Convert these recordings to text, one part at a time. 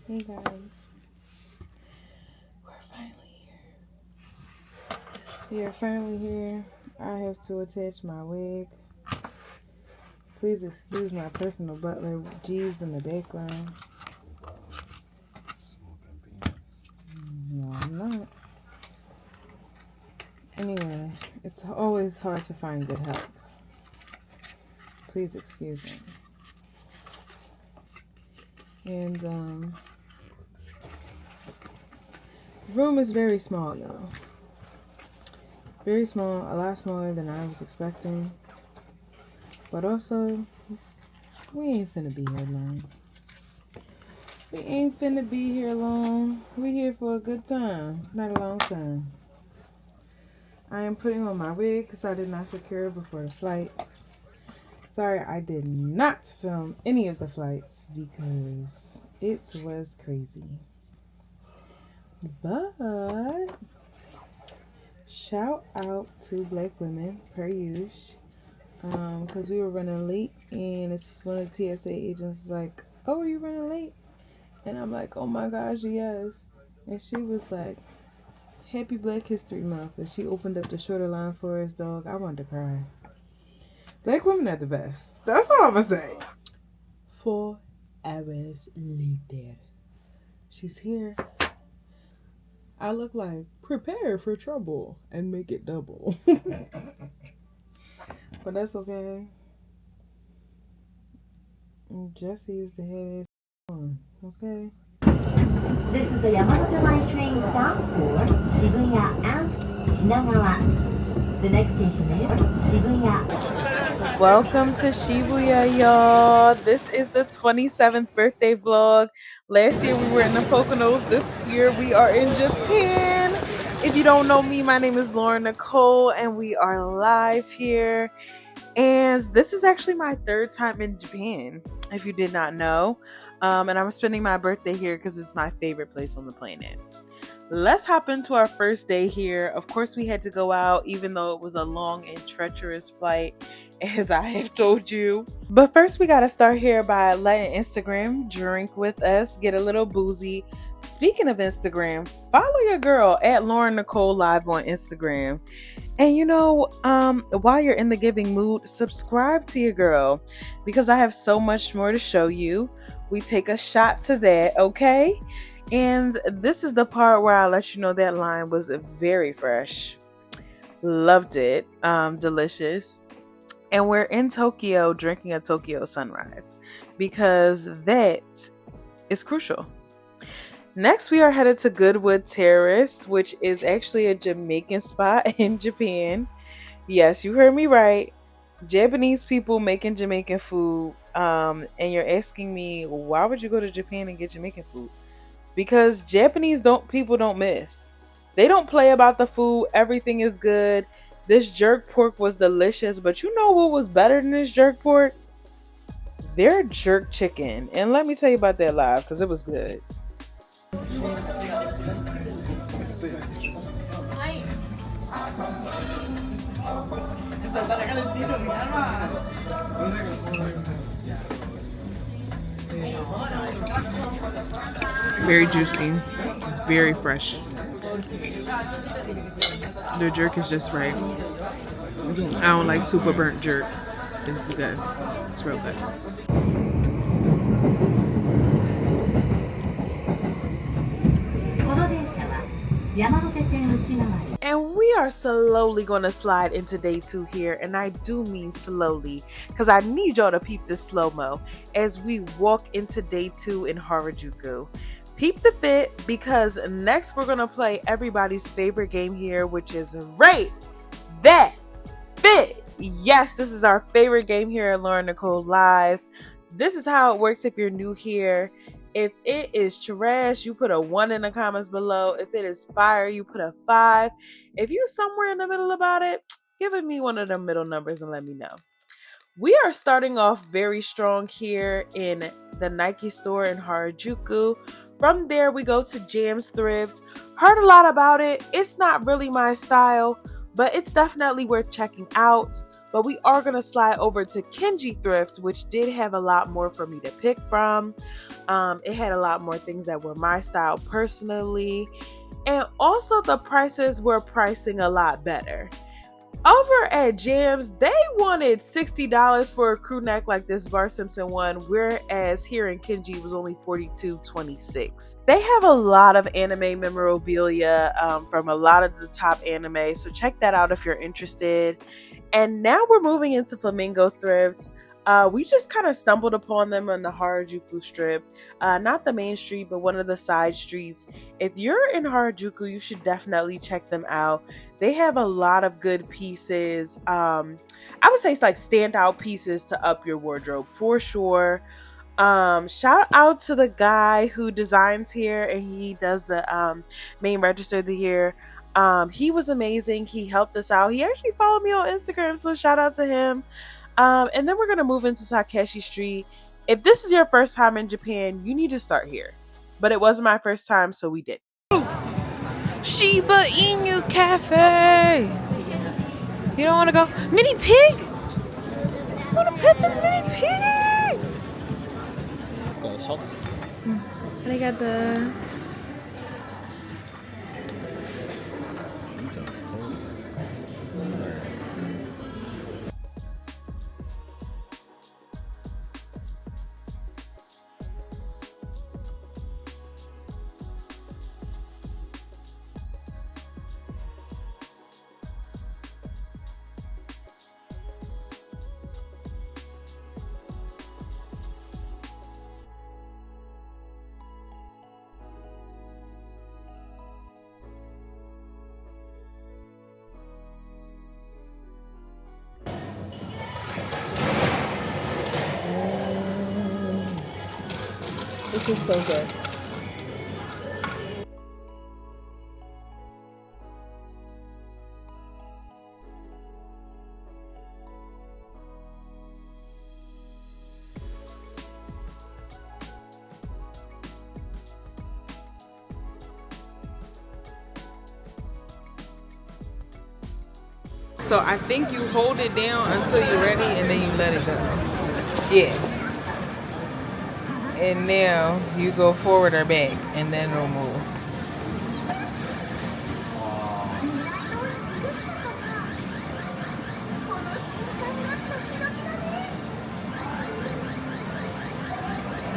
Hey guys, we're finally here. We are finally here. I have to attach my wig. Please excuse my personal butler, Jeeves, in the background. No, I'm not. Anyway, it's always hard to find good help. Please excuse me. And, the room is very small, y'all. Very small, a lot smaller than I was expecting. But also, we ain't finna be here long. We ain't finna be here long. We here for a good time, not a long time. I am putting on my wig because I did not secure it before the flight. Sorry, I did not film any of the flights because it was crazy. But shout out to Black women per usual. Because we were running late, and it's one of the TSA agents was like, "Oh, are you running late?" And I'm like, "Oh my gosh, yes." And she was like, "Happy Black History Month." And she opened up the shorter line for us, dog. I wanted to cry. Black women are the best. That's all I'm gonna say. 4 hours later, she's here. I look like prepare for trouble and make it double. But that's okay. Jesse used to have it on, okay? This is the Yamanote Line train stop for Shibuya and Shinagawa. The next station is Shibuya. Welcome to Shibuya, y'all. This is the 27th birthday vlog. Last year we were in the Poconos. This year we are in Japan. If you don't know me, my name is Lauren Nicole, and we are live here. And this is actually my 3rd time in Japan, if you did not know. And I'm spending my birthday here because it's my favorite place on the planet. Let's hop into our first day here. Of course, we had to go out, even though it was a long and treacherous flight, as I have told you. But first, we got to start here by letting Instagram drink with us, get a little boozy. Speaking of Instagram, follow your girl at Lauren Nicole Live on Instagram. And while you're in the giving mood, subscribe to your girl because I have so much more to show you. We take a shot to that, okay? And this is the part where I let you know that line was very fresh. Loved it. Delicious. And we're in Tokyo drinking a Tokyo sunrise because that is crucial. Next, we are headed to Goodwood Terrace, which is actually a Jamaican spot in Japan. Yes, you heard me right. Japanese people making Jamaican food. And you're asking me, why would you go to Japan and get Jamaican food? Because Japanese people don't miss. They don't play about the food. Everything is good. This jerk pork was delicious. But you know what was better than this jerk pork? Their jerk chicken. And let me tell you about that live because it was good. Very juicy, very fresh. The jerk is just right. I don't like super burnt jerk. This is good. It's real good. And we are slowly going to slide into day 2 here. And I do mean slowly because I need y'all to peep this slow-mo as we walk into day 2 in Harajuku. Peep the fit because next we're going to play everybody's favorite game here, which is Rate That Fit. Yes, this is our favorite game here at Lauren Nicole Live. This is how it works if you're new here. If it is trash, you put a 1 in the comments below. If it is fire, you put a 5. If you're somewhere in the middle about it, give me one of the middle numbers and let me know. We are starting off very strong here in the Nike store in Harajuku. From there, we go to Jam's Thrifts. Heard a lot about it. It's not really my style, but it's definitely worth checking out. but we are going to slide over to Kenji Thrift, which did have a lot more for me to pick from. It had a lot more things that were my style personally, and also the prices were pricing a lot better. Over at Jams, they wanted $60 for a crew neck like this Bart Simpson one, whereas here in Kenji was only $42.26. They have a lot of anime memorabilia from a lot of the top anime, so check that out if you're interested. And now we're moving into Flamingo Thrift. We just kind of stumbled upon them on the Harajuku strip. Not the main street, but one of the side streets. If you're in Harajuku, you should definitely check them out. They have a lot of good pieces. I would say it's like standout pieces to up your wardrobe for sure. Shout out to the guy who designs here and he does the main register here. He was amazing. He helped us out. He actually followed me on Instagram, so shout out to him. And then we're going to move into Takeshi Street. If this is your first time in Japan, you need to start here. But it wasn't my first time, so we did. Shiba Inu Cafe. You don't want to go? Mini pig? I want to pet the mini pigs. And I got the... This is so good. So I think you hold it down until you're ready and then you let it go. Yeah. And now you go forward or back and then it'll move.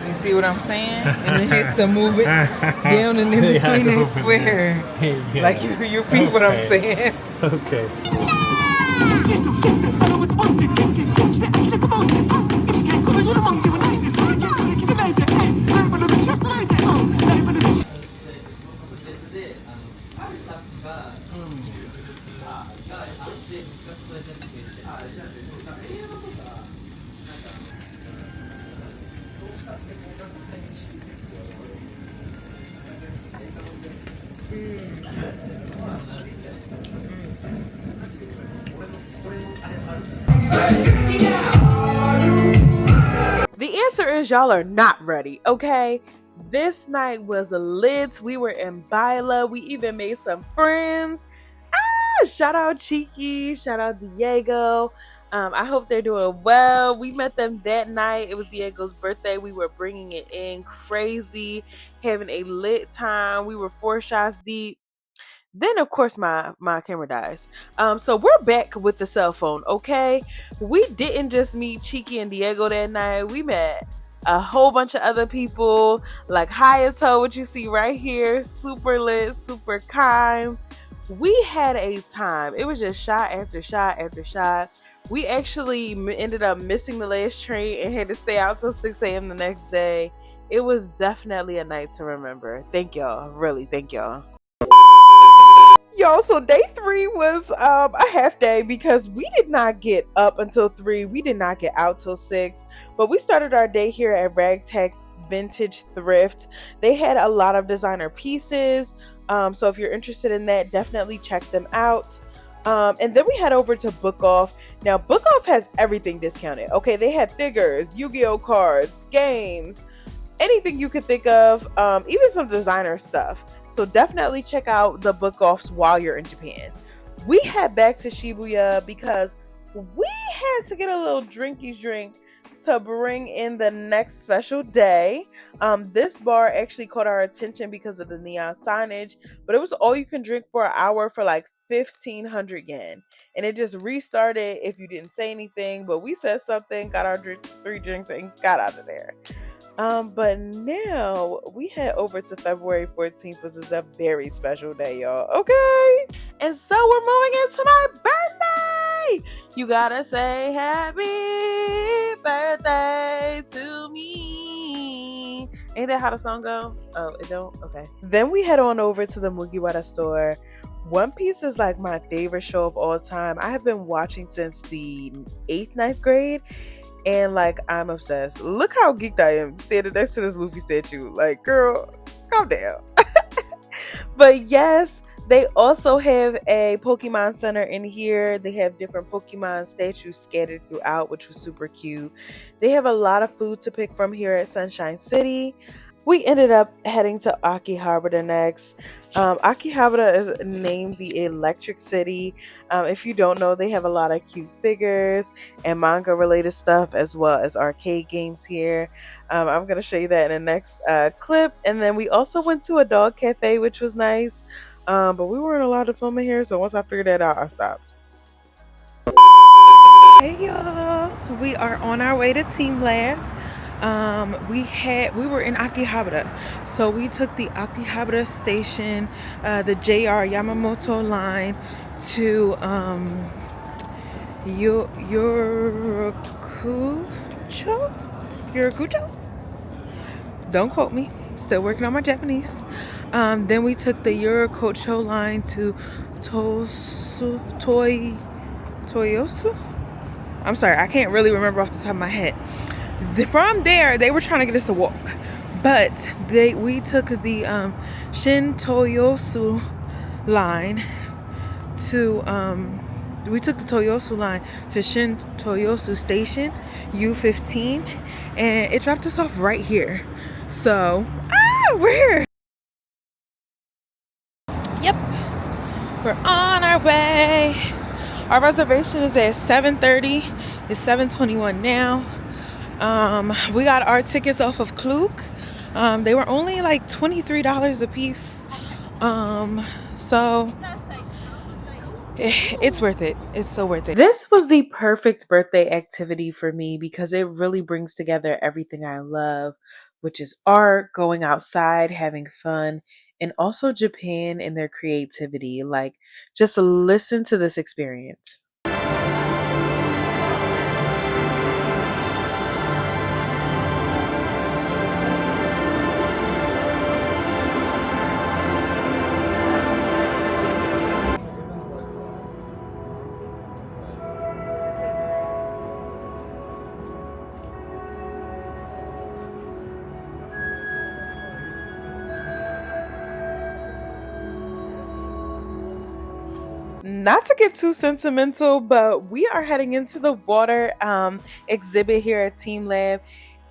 You see what I'm saying? And it has to move it down and in between that square. Yeah. Like you repeat what I'm saying. Okay. The answer is y'all are not ready, okay? This night was lit. We were in Baila. We even made some friends. Shout out Cheeky. Shout out Diego. I hope they're doing well. We met them that night. It was Diego's birthday. We were bringing it in crazy, having a lit time. We were 4 shots deep. Then, of course, my camera dies. So we're back with the cell phone, okay? We didn't just meet Cheeky and Diego that night. We met a whole bunch of other people, like Hayato, what you see right here. Super lit, super kind. We had a time. It was just shot after shot after shot. We actually ended up missing the last train and had to stay out till 6 a.m. the next day. It was definitely a night to remember. Thank y'all. Really, thank y'all. Y'all, so day 3 was a half day because we did not get up until 3. We did not get out till 6. But we started our day here at Ragtag Vintage Thrift. They had a lot of designer pieces. So if you're interested in that, definitely check them out. And then we head over to Book Off. Now, Book Off has everything discounted. Okay, they had figures, Yu-Gi-Oh cards, games, anything you could think of, even some designer stuff. So definitely check out the Book Offs while you're in Japan. We head back to Shibuya because we had to get a little drinky drink to bring in the next special day. This bar actually caught our attention because of the neon signage, but it was all you can drink for an hour for like 1,500 yen. And it just restarted if you didn't say anything, but we said something, got our three drinks, and got out of there. But now we head over to February 14th, which is a very special day, y'all. Okay. And so we're moving into my birthday. You gotta say happy birthday to me. Ain't that how the song go? Oh, it don't? Okay. Then we head on over to the Mugiwara store. One Piece is like my favorite show of all time. I have been watching since the 8th, 9th grade. And like, I'm obsessed. Look how geeked I am standing next to this Luffy statue. Like, girl, calm down. But yes, they also have a Pokemon Center in here. They have different Pokemon statues scattered throughout, which was super cute. They have a lot of food to pick from here at Sunshine City. We ended up heading to Akihabara next. Akihabara is named the Electric City. If you don't know, they have a lot of cute figures and manga related stuff, as well as arcade games here. I'm going to show you that in the next clip. And then we also went to a dog cafe, which was nice. But we weren't allowed to film in here, so once I figured that out, I stopped. Hey y'all, we are on our way to TeamLab. We were in Akihabara, so we took the Akihabara station, the JR Yamamoto line to Yurakucho. Don't quote me. Still working on my Japanese. Then we took the Yurakucho line to Toyosu. I'm sorry, I can't really remember off the top of my head. From there, they were trying to get us to walk, but we took the Shin Toyosu line to we took the Toyosu line to Shin Toyosu Station U15, and it dropped us off right here. So we're here. Yep, we're on our way. Our reservation is at 7:30. It's 7:21 now. We got our tickets off of Klook. They were only like $23 a piece. So it's worth it. It's so worth it. This was the perfect birthday activity for me because it really brings together everything I love, which is art, going outside, having fun, and also Japan and their creativity. Like, just listen to this experience. Not to get too sentimental, but we are heading into the water exhibit here at TeamLab.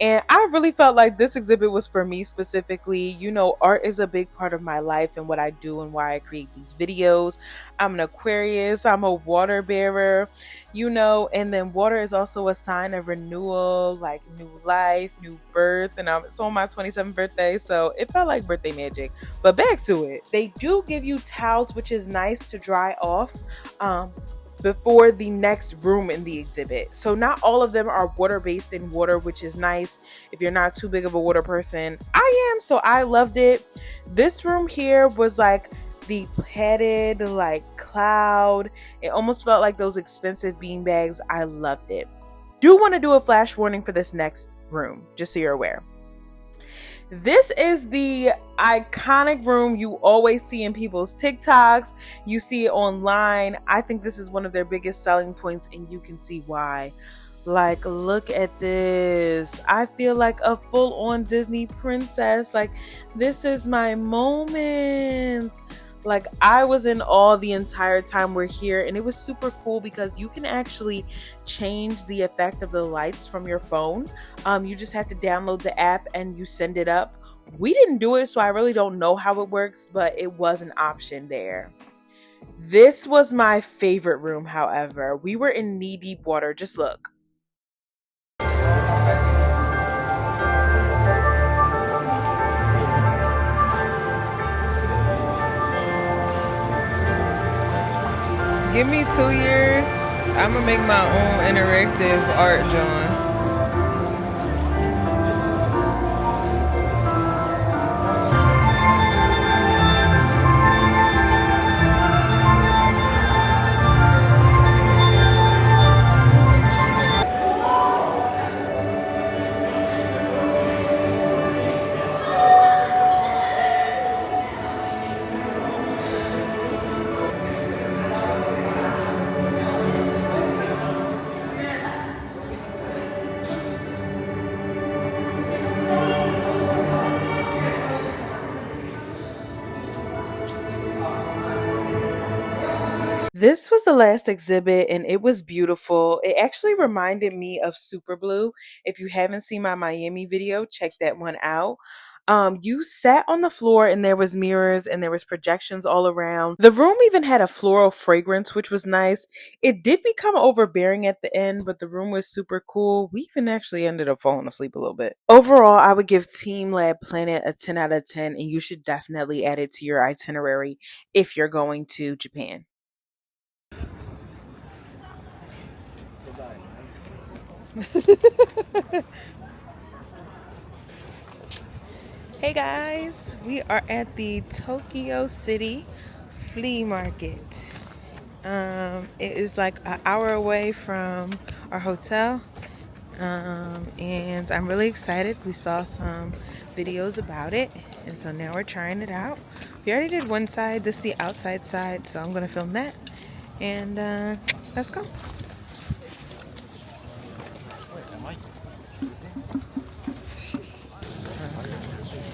And I really felt like this exhibit was for me specifically. You know, art is a big part of my life and what I do and why I create these videos. I'm an Aquarius, I'm a water bearer, you know, and then water is also a sign of renewal, like new life, new birth. And it's on my 27th birthday, so it felt like birthday magic. But back to it. They do give you towels, which is nice to dry off. Before the next room in the exhibit. So not all of them are water-based in water, which is nice if you're not too big of a water person. I am, so I loved it. This room here was like the padded like cloud. It almost felt like those expensive bean bags. I loved it. Do want to do a flash warning for this next room, just so you're aware. This is the iconic room you always see in people's TikToks. You see it online. I think this is one of their biggest selling points, and you can see why. Like, look at this. I feel like a full-on Disney princess. Like, this is my moment. Like, I was in awe the entire time we're here, and it was super cool because you can actually change the effect of the lights from your phone. You just have to download the app and you send it up. We didn't do it, so I really don't know how it works, but it was an option there. This was my favorite room, however. We were in knee deep water. Just look. Give me 2 years. I'm gonna make my own interactive art, John. This was the last exhibit and it was beautiful. It actually reminded me of Super Blue. If you haven't seen my Miami video, check that one out. You sat on the floor and there was mirrors and there was projections all around. The room even had a floral fragrance, which was nice. It did become overbearing at the end, but the room was super cool. We even actually ended up falling asleep a little bit. Overall, I would give TeamLab Planet a 10 out of 10, and you should definitely add it to your itinerary if you're going to Japan. Hey guys, we are at the Tokyo City Flea Market. It is like an hour away from our hotel, and I'm really excited. We saw some videos about it, and so now we're trying it out. We already did one side, this is the outside side, so I'm gonna film that, and let's go.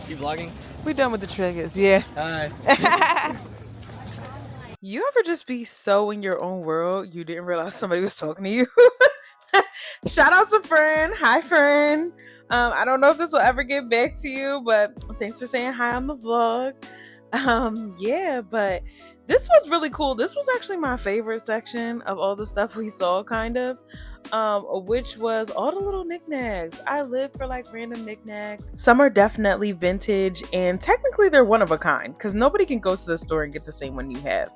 You vlogging? We're done with the triggers, yeah. Hi. You ever just be so in your own world you didn't realize somebody was talking to you? Shout out to friend. Hi, friend. I don't know if this will ever get back to you, but thanks for saying hi on the vlog. Yeah, but this was really cool. This was actually my favorite section of all the stuff we saw, kind of. Which was all the little knickknacks. I live for like random knickknacks. Some are definitely vintage, and technically they're one of a kind because nobody can go to the store and get the same one you have.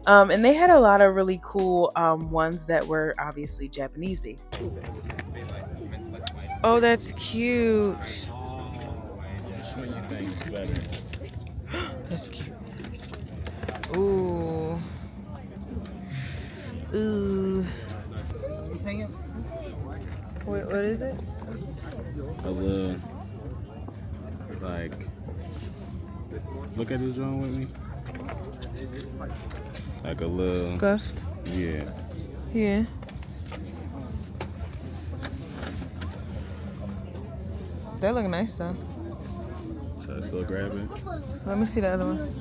And they had a lot of really cool ones that were obviously Japanese based. Oh, that's cute. That's cute. Ooh. Ooh. What is it? A little, like, look at this drawing with me. Like a little Scuffed. Yeah. Yeah. That look nice though. Should I still grab it? Let me see the other one.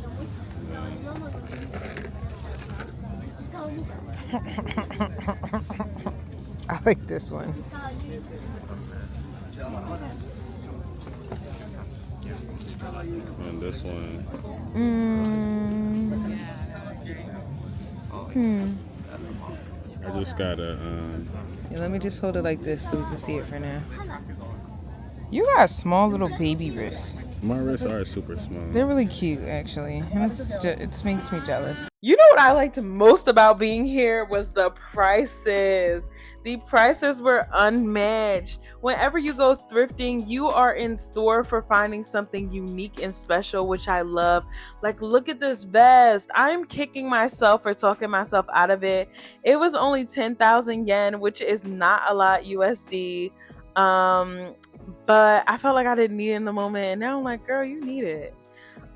I like this one. And this one. I just got a Yeah, let me just hold it like this so we can see it for now. You got small little baby wrists. my wrists are super small. They're really cute, actually, and it makes me jealous. You know what I liked most about being here was the prices. The prices were unmatched. Whenever you go thrifting, you are in store for finding something unique and special, which I love. Like, look at this vest. I'm kicking myself for talking myself out of it. It was only 10,000 yen, which is not a lot USD. But I felt like I didn't need it in the moment, and now I'm like, girl, you need it.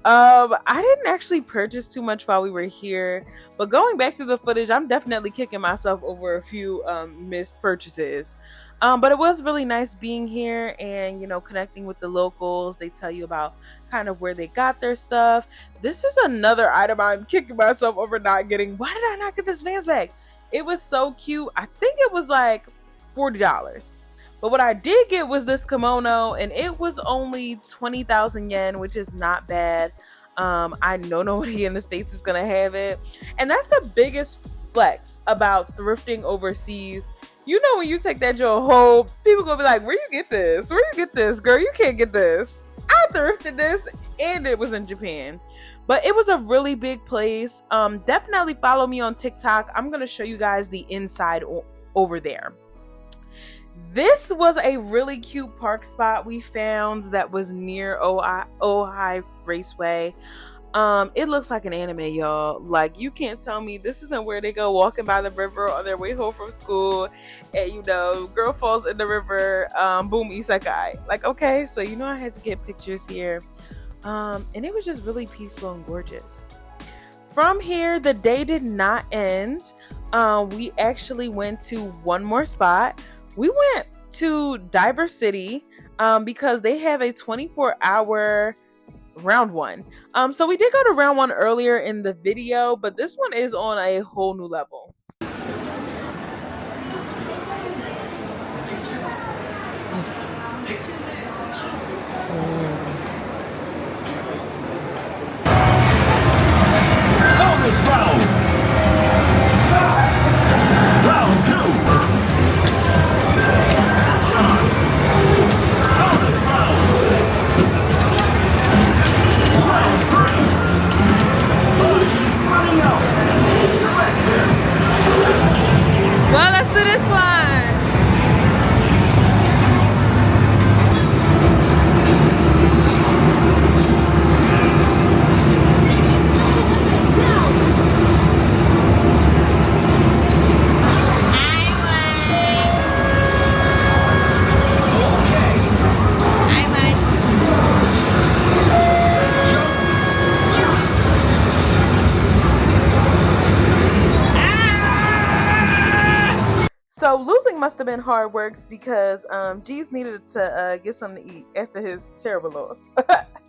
I didn't actually purchase too much while we were here, but going back to the footage, I'm definitely kicking myself over a few missed purchases. But it was really nice being here and, you know, connecting with the locals. They tell you about kind of where they got their stuff. This is another item I'm kicking myself over not getting. Why did I not get this Vans bag? It was so cute. I think it was like $40. But what I did get was this kimono, and it was only 20,000 yen, which is not bad. I know nobody in the States is gonna have it. And that's the biggest flex about thrifting overseas. You know, when you take that joint home, people gonna be like, where you get this? Where you get this? Girl, you can't get this. I thrifted this and it was in Japan. But it was a really big place. Definitely follow me on TikTok. I'm gonna show you guys the inside over there. This was a really cute park spot we found that was near Ojai Raceway. It looks like an anime, y'all. Like, you can't tell me this isn't where they go walking by the river on their way home from school, and you know, girl falls in the river, boom, isekai. Like, okay, so you know I had to get pictures here. And it was just really peaceful and gorgeous. From here, the day did not end. We actually went to one more spot. We went to Diver City because they have a 24-hour round one. So we did go to round one earlier in the video, but this one is on a whole new level. Well, let's do this one. So losing must have been hard works because G's needed to get something to eat after his terrible loss.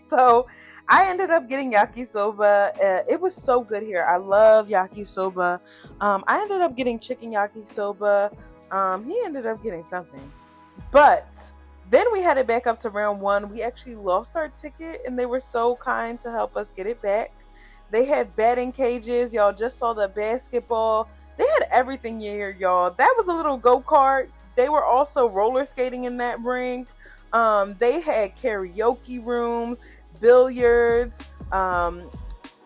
So I ended up getting yakisoba. It was so good here. I love yakisoba. I ended up getting chicken yakisoba. He ended up getting something. But then we headed back up to round one. We actually lost our ticket and they were so kind to help us get it back. They had batting cages. Y'all just saw the basketball. They had everything here, y'all. That was a little go-kart. They were also roller skating in that rink. They had karaoke rooms, billiards.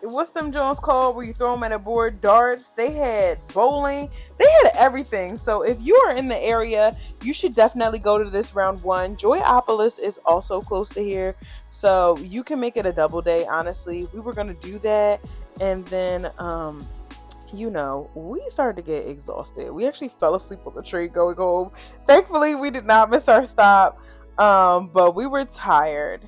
What's them Jones called where you throw them at a board? Darts. They had bowling. They had everything. So if you are in the area, you should definitely go to this round one. Joyopolis is also close to here. So you can make it a double day, honestly. We were going to do that. And then, you know, we started to get exhausted. We actually fell asleep on the train going home. Thankfully, we did not miss our stop, but we were tired.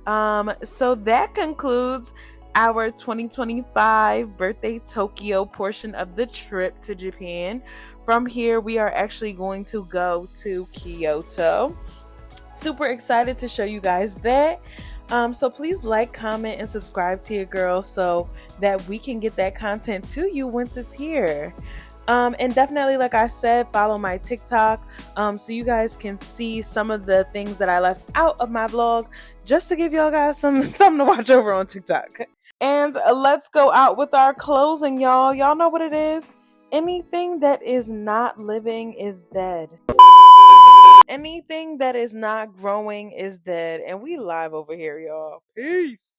So that concludes our 2025 birthday Tokyo portion of the trip to Japan. From here, we are actually going to go to Kyoto. Super excited to show you guys that. So please like, comment, and subscribe to your girl so that we can get that content to you once it's here. And definitely, like I said, follow my TikTok so you guys can see some of the things that I left out of my vlog just to give y'all guys something to watch over on TikTok. And let's go out with our closing, y'all. Y'all know what it is. Anything that is not living is dead. Anything that is not growing is dead. And we live over here, y'all. Peace.